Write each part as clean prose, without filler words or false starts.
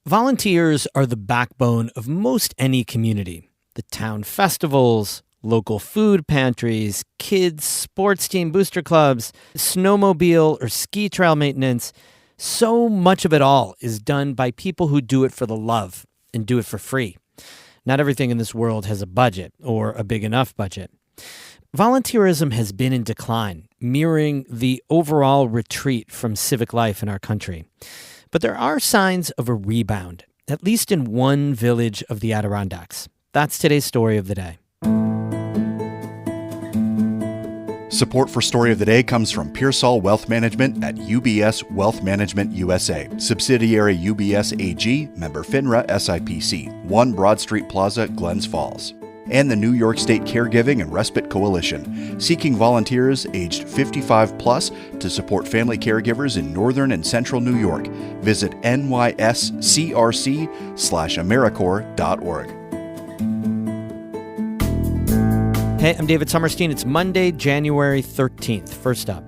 Volunteers are the backbone of most any community. The town festivals, local food pantries, kids' sports team booster clubs, snowmobile or ski trail maintenance. So much of it all is done by people who do it for the love and do it for free. Not everything in this world has a budget or a big enough budget. Volunteerism has been in decline, mirroring the overall retreat from civic life in our country. But there are signs of a rebound, at least in one village of the Adirondacks. That's today's story of the day. Support for Story of the Day comes from Pearsall Wealth Management at UBS Wealth Management USA, subsidiary UBS AG, member FINRA SIPC, 1 Broad Street Plaza, Glens Falls. And the New York State Caregiving and Respite Coalition, seeking volunteers aged 55 plus to support family caregivers in northern and central New York. Visit nyscrc/AmeriCorps.org. Hey, I'm David Sommerstein. It's Monday, January 13th. First up,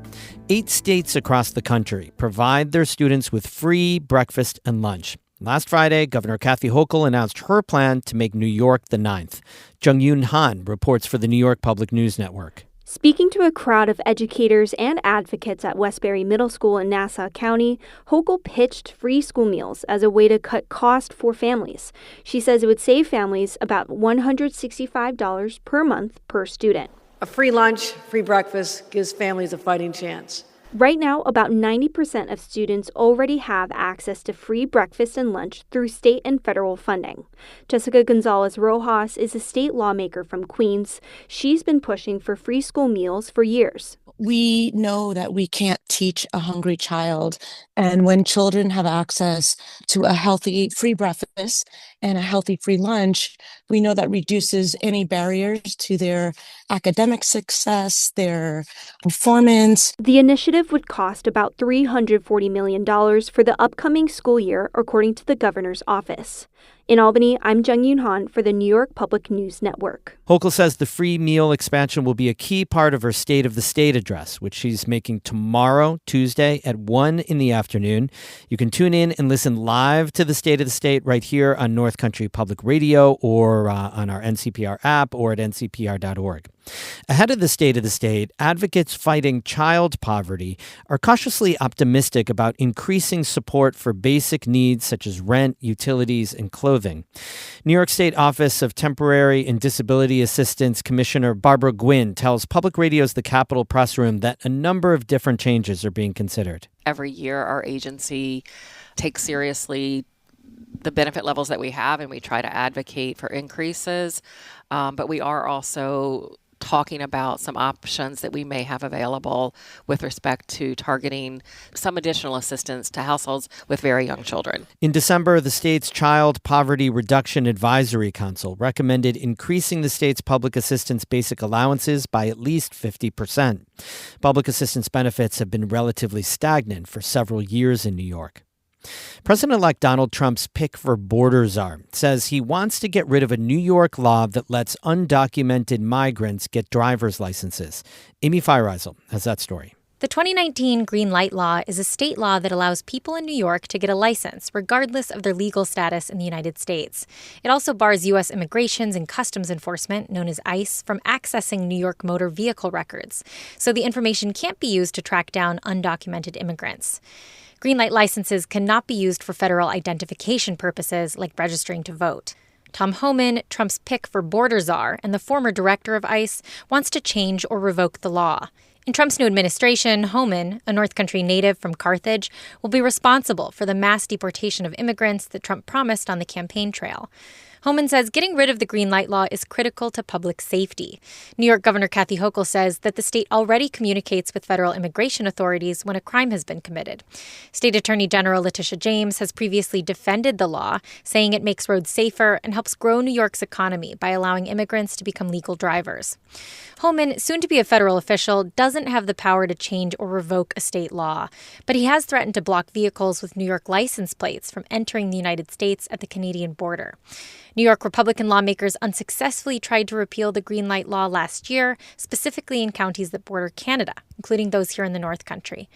8 states across the country provide their students with free breakfast and lunch. Last Friday, Governor Kathy Hochul announced her plan to make New York the 9th. Jung-Yoon Han reports for the New York Public News Network. Speaking to a crowd of educators and advocates at Westbury Middle School in Nassau County, Hochul pitched free school meals as a way to cut cost for families. She says it would save families about $165 per month per student. A free lunch, free breakfast gives families a fighting chance. Right now, about 90% of students already have access to free breakfast and lunch through state and federal funding. Jessica Gonzalez Rojas is a state lawmaker from Queens. She's been pushing for free school meals for years. We know that we can't teach a hungry child. And when children have access to a healthy free breakfast and a healthy free lunch, we know that reduces any barriers to their academic success, their performance. The initiative would cost about $340 million for the upcoming school year, according to the governor's office. In Albany, I'm Jung-Yoon Han for the New York Public News Network. Hochul says the free meal expansion will be a key part of her State of the State address, which she's making tomorrow, Tuesday, at 1 in the afternoon. You can tune in and listen live to the State of the State right here on North Country Public Radio or on our NCPR app or at ncpr.org. Ahead of the State of the State, advocates fighting child poverty are cautiously optimistic about increasing support for basic needs such as rent, utilities, and clothing. New York State Office of Temporary and Disability Assistance Commissioner Barbara Gwynn tells Public Radio's The Capitol Press Room that a number of different changes are being considered. Every year, our agency takes seriously the benefit levels that we have, and we try to advocate for increases. But we are also talking about some options that we may have available with respect to targeting some additional assistance to households with very young children. In December, the state's Child Poverty Reduction Advisory Council recommended increasing the state's public assistance basic allowances by at least 50%. Public assistance benefits have been relatively stagnant for several years in New York. President-elect Donald Trump's pick for border czar says he wants to get rid of a New York law that lets undocumented migrants get driver's licenses. Amy Feiereisel has that story. The 2019 Green Light Law is a state law that allows people in New York to get a license, regardless of their legal status in the United States. It also bars U.S. Immigrations and Customs Enforcement, known as ICE, from accessing New York motor vehicle records, so the information can't be used to track down undocumented immigrants. Green light licenses cannot be used for federal identification purposes like registering to vote. Tom Homan, Trump's pick for border czar and the former director of ICE, wants to change or revoke the law. In Trump's new administration, Homan, a North Country native from Carthage, will be responsible for the mass deportation of immigrants that Trump promised on the campaign trail. Homan says getting rid of the green light law is critical to public safety. New York Governor Kathy Hochul says that the state already communicates with federal immigration authorities when a crime has been committed. State Attorney General Letitia James has previously defended the law, saying it makes roads safer and helps grow New York's economy by allowing immigrants to become legal drivers. Homan, soon to be a federal official, doesn't have the power to change or revoke a state law, but he has threatened to block vehicles with New York license plates from entering the United States at the Canadian border. New York Republican lawmakers unsuccessfully tried to repeal the green light law last year, specifically in counties that border Canada, including those here in the North Country.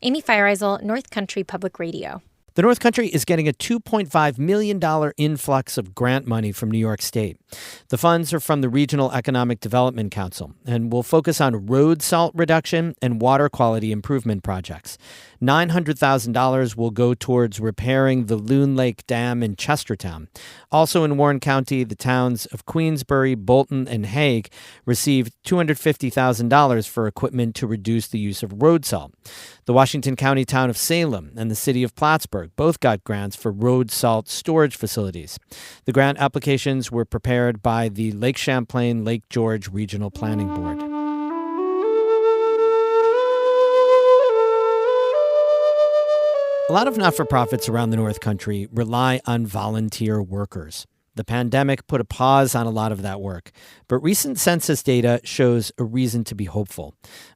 Amy Feiereisel, North Country Public Radio. The North Country is getting a $2.5 million influx of grant money from New York State. The funds are from the Regional Economic Development Council and will focus on road salt reduction and water quality improvement projects. $900,000 will go towards repairing the Loon Lake Dam in Chestertown. Also in Warren County, the towns of Queensbury, Bolton, and Hague received $250,000 for equipment to reduce the use of road salt. The Washington County town of Salem and the city of Plattsburgh both got grants for road salt storage facilities. The grant applications were prepared by the Lake Champlain-Lake George Regional Planning Board. A lot of not-for-profits around the North Country rely on volunteer workers. The pandemic put a pause on a lot of that work, but recent census data shows a reason to be hopeful.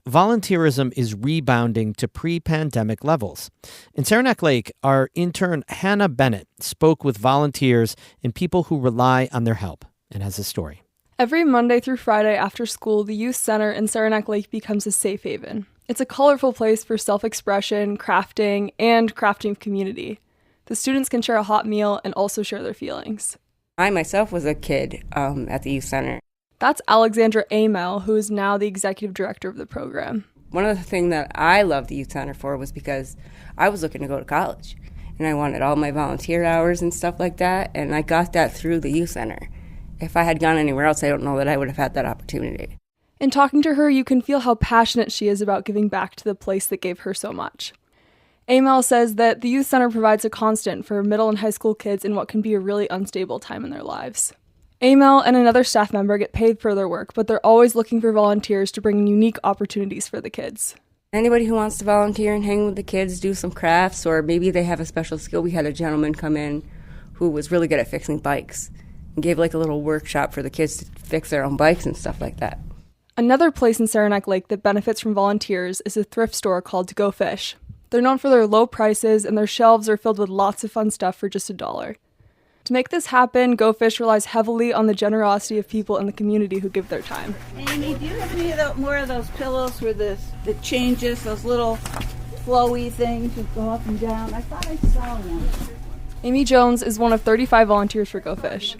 Volunteerism is rebounding to pre-pandemic levels. In Saranac Lake, our intern Hannah Bennett spoke with volunteers and people who rely on their help and has a story. Every Monday through Friday after school, the youth center in Saranac Lake becomes a safe haven. It's a colorful place for self-expression, crafting, and crafting community. The students can share a hot meal and also share their feelings. I myself was a kid at the youth center. That's Alexandra Amel, who is now the executive director of the program. One of the things that I loved the youth center for was because I was looking to go to college, and I wanted all my volunteer hours and stuff like that, and I got that through the youth center. If I had gone anywhere else, I don't know that I would have had that opportunity. In talking to her, you can feel how passionate she is about giving back to the place that gave her so much. Amel says that the youth center provides a constant for middle and high school kids in what can be a really unstable time in their lives. Amel and another staff member get paid for their work, but they're always looking for volunteers to bring unique opportunities for the kids. Anybody who wants to volunteer and hang with the kids, do some crafts, or maybe they have a special skill. We had a gentleman come in who was really good at fixing bikes and gave like a little workshop for the kids to fix their own bikes and stuff like that. Another place in Saranac Lake that benefits from volunteers is a thrift store called Go Fish. They're known for their low prices, and their shelves are filled with lots of fun stuff for just $1. To make this happen, Go Fish relies heavily on the generosity of people in the community who give their time. Amy, do you have any more of those pillows where the changes, those little flowy things that go up and down? I thought I saw one. Amy Jones is one of 35 volunteers for Go Fish.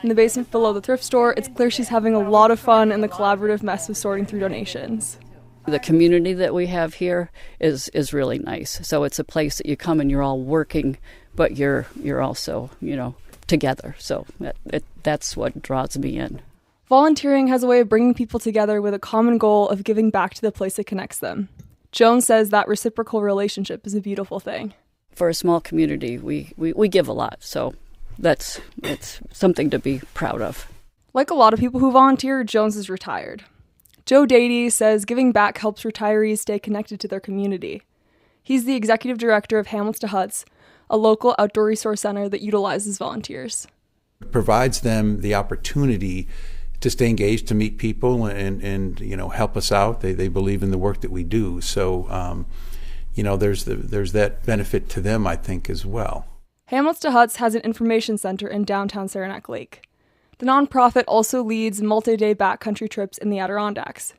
In the basement below the thrift store, it's clear she's having a lot of fun in the collaborative mess of sorting through donations. The community that we have here is really nice. So it's a place that you come and you're all working, but you're also, together. So that's what draws me in. Volunteering has a way of bringing people together with a common goal of giving back to the place that connects them. Jones says that reciprocal relationship is a beautiful thing. For a small community, we give a lot. So it's something to be proud of. Like a lot of people who volunteer, Jones is retired. Joe Dady says giving back helps retirees stay connected to their community. He's the executive director of Hamilton Huts, a local outdoor resource center that utilizes volunteers. It provides them the opportunity to stay engaged, to meet people and help us out. They believe in the work that we do. So, there's that benefit to them, I think, as well. Hamilton Huts has an information center in downtown Saranac Lake. The nonprofit also leads multi-day backcountry trips in the Adirondacks.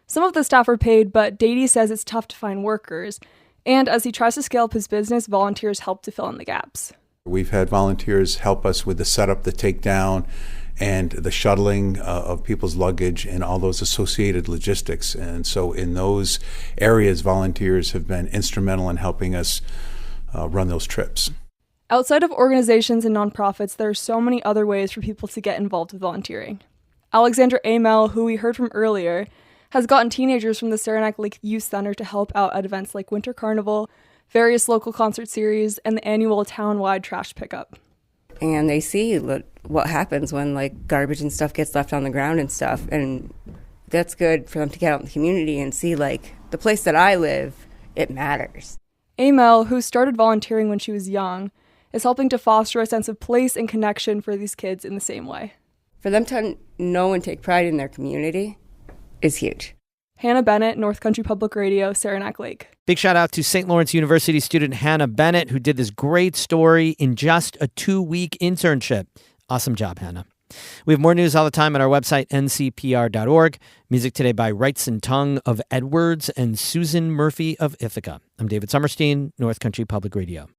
Some of the staff are paid, but Dady says it's tough to find workers, and as he tries to scale up his business, volunteers help to fill in the gaps. We've had volunteers help us with the setup, the takedown, and the shuttling of people's luggage and all those associated logistics. And so in those areas, volunteers have been instrumental in helping us run those trips. Outside of organizations and nonprofits, there are so many other ways for people to get involved with volunteering. Alexandra Amel, who we heard from earlier, has gotten teenagers from the Saranac Lake Youth Center to help out at events like Winter Carnival, various local concert series, and the annual town-wide trash pickup. And they see what happens when garbage and stuff gets left on the ground and stuff, and that's good for them to get out in the community and see the place that I live, it matters. Amel, who started volunteering when she was young, is helping to foster a sense of place and connection for these kids in the same way. For them to know and take pride in their community is huge. Hannah Bennett, North Country Public Radio, Saranac Lake. Big shout out to St. Lawrence University student Hannah Bennett, who did this great story in just a 2-week internship. Awesome job, Hannah. We have more news all the time at our website, ncpr.org. Music today by Wrightson Tongue of Edwards and Susan Murphy of Ithaca. I'm David Summerstein, North Country Public Radio.